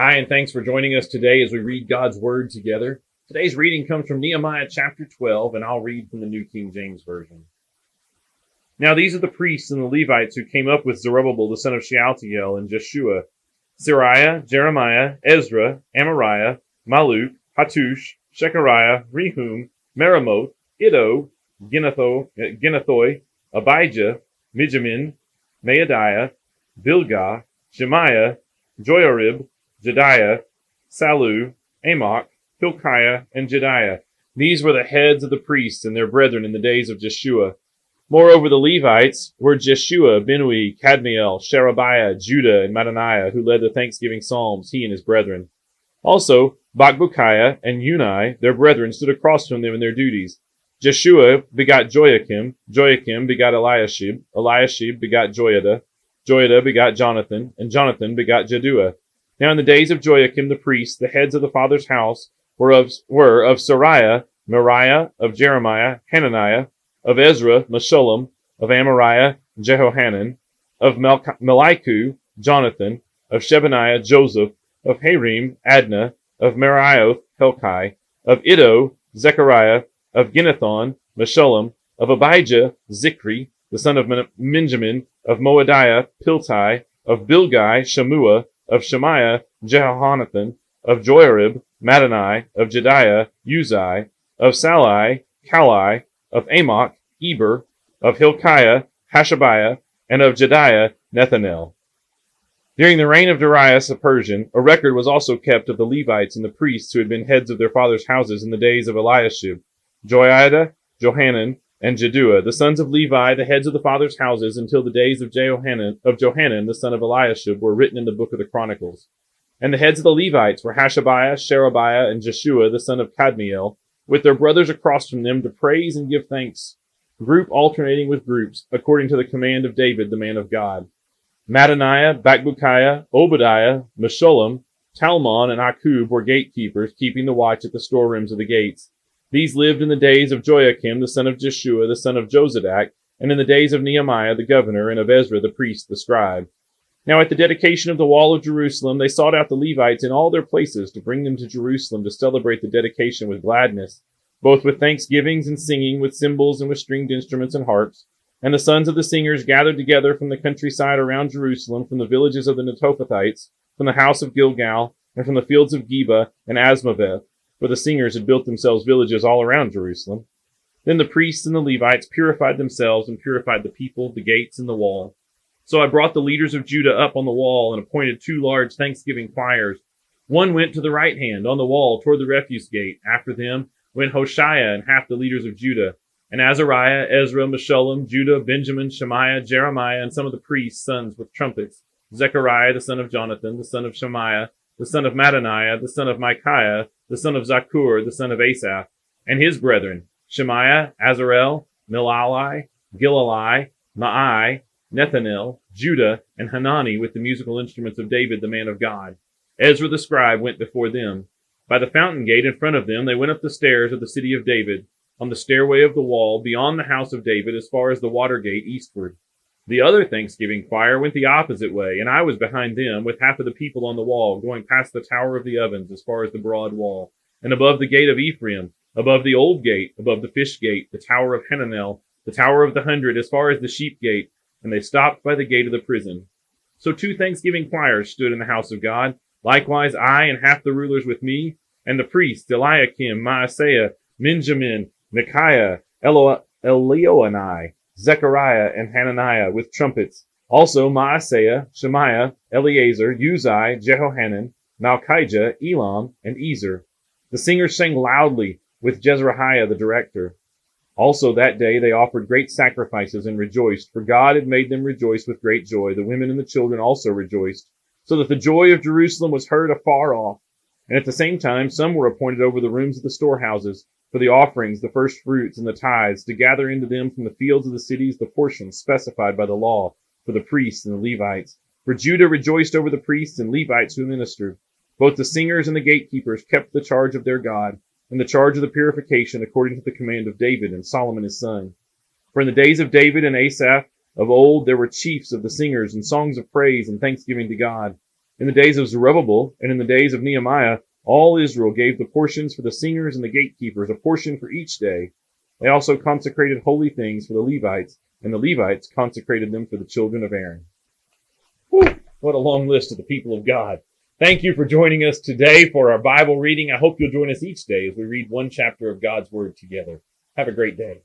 Hi, and thanks for joining us today as we read God's Word together. Today's reading comes from Nehemiah chapter 12, and I'll read from the New King James Version. Now these are the priests and the Levites who came up with Zerubbabel the son of Shealtiel and Jeshua, Sariah, Jeremiah, Ezra, Amariah, Maluk, Hattush, Shechariah, Rehum, Meremoth, Iddo, Ginnathoi, Abijah, Mijamin, Maadiah, Bilgah, Shemaiah, Joiarib, Jediah, Salu, Amok, Hilkiah, and Jediah. These were the heads of the priests and their brethren in the days of Jeshua. Moreover, the Levites were Jeshua, Binnui, Kadmiel, Sherebiah, Judah, and Mattaniah, who led the thanksgiving psalms, he and his brethren. Also, Bakbukiah and Unai, their brethren, stood across from them in their duties. Jeshua begot Joachim, Joachim begot Eliashib, Eliashib begot Joiada, Joiada begot Jonathan, and Jonathan begot Jaddua. Now in the days of Joachim the priest, the heads of the father's house were of Sariah, Meriah, of Jeremiah, Hananiah, of Ezra, Meshullam, of Amariah, Jehohanan, of Meliku, Jonathan, of Shebaniah, Joseph, of Harim, Adnah, of Merioth, Helkai, of Iddo, Zechariah, of Ginnathon, Meshullam, of Abijah, Zichri, the son of Benjamin, of Moadiah, Piltai, of Bilgai, Shammua, of Shemaiah, Jehohanathan, of Joiarib, Mattani, of Jediah, Uzai, of Salai, Kalai, of Amok, Eber, of Hilkiah, Hashabiah, and of Jediah, Nethanel. During the reign of Darius the Persian, a record was also kept of the Levites and the priests who had been heads of their fathers' houses in the days of Eliashib, Joiada, Johanan, and Jaddua, the sons of Levi, the heads of the fathers' houses, until the days of Johanan, the son of Eliashib, were written in the book of the Chronicles. And the heads of the Levites were Hashabiah, Sherebiah, and Jeshua, the son of Kadmiel, with their brothers across from them, to praise and give thanks, group alternating with groups, according to the command of David, the man of God. Mattaniah, Bakbukiah, Obadiah, Meshullam, Talmon, and Akub were gatekeepers, keeping the watch at the storerooms of the gates. These lived in the days of Joachim, the son of Jeshua, the son of Jozadak, and in the days of Nehemiah the governor, and of Ezra the priest, the scribe. Now at the dedication of the wall of Jerusalem, they sought out the Levites in all their places to bring them to Jerusalem to celebrate the dedication with gladness, both with thanksgivings and singing, with cymbals and with stringed instruments and harps. And the sons of the singers gathered together from the countryside around Jerusalem, from the villages of the Netophathites, from the house of Gilgal, and from the fields of Geba and Asmaveth, for the singers had built themselves villages all around Jerusalem. Then the priests and the Levites purified themselves and purified the people, the gates, and the wall. So I brought the leaders of Judah up on the wall and appointed 2 large thanksgiving choirs. One went to the right hand on the wall toward the refuse gate. After them went Hoshea and half the leaders of Judah, and Azariah, Ezra, Meshullam, Judah, Benjamin, Shemaiah, Jeremiah, and some of the priests' sons with trumpets, Zechariah the son of Jonathan, the son of Shemaiah, the son of Mattaniah, the son of Micaiah, the son of Zakur, the son of Asaph, and his brethren, Shemaiah, Azarel, Milalai, Gilalai, Maai, Nethanel, Judah, and Hanani with the musical instruments of David, the man of God. Ezra the scribe went before them. By the fountain gate in front of them, they went up the stairs of the city of David, on the stairway of the wall, beyond the house of David, as far as the water gate eastward. The other thanksgiving choir went the opposite way, and I was behind them, with half of the people on the wall, going past the tower of the ovens, as far as the broad wall, and above the gate of Ephraim, above the old gate, above the fish gate, the tower of Hananel, the tower of the 100, as far as the sheep gate, and they stopped by the gate of the prison. So 2 thanksgiving choirs stood in the house of God, likewise I and half the rulers with me, and the priests Eliakim, Maaseiah, Benjamin, Micaiah, Elioenai, Zechariah, and Hananiah with trumpets. Also Maaseiah, Shemaiah, Eleazar, Uzai, Jehohanan, Malchijah, Elam, and Ezer. The singers sang loudly with Jezrahiah the director. Also that day they offered great sacrifices and rejoiced, for God had made them rejoice with great joy. The women and the children also rejoiced, so that the joy of Jerusalem was heard afar off. And at the same time some were appointed over the rooms of the storehouses, for the offerings, the first fruits, and the tithes, to gather into them from the fields of the cities the portions specified by the law, for the priests and the Levites. For Judah rejoiced over the priests and Levites who ministered. Both the singers and the gatekeepers kept the charge of their God, and the charge of the purification according to the command of David and Solomon his son. For in the days of David and Asaph of old there were chiefs of the singers and songs of praise and thanksgiving to God. In the days of Zerubbabel and in the days of Nehemiah, all Israel gave the portions for the singers and the gatekeepers, a portion for each day. They also consecrated holy things for the Levites, and the Levites consecrated them for the children of Aaron. Whew, what a long list of the people of God. Thank you for joining us today for our Bible reading. I hope you'll join us each day as we read one chapter of God's Word together. Have a great day.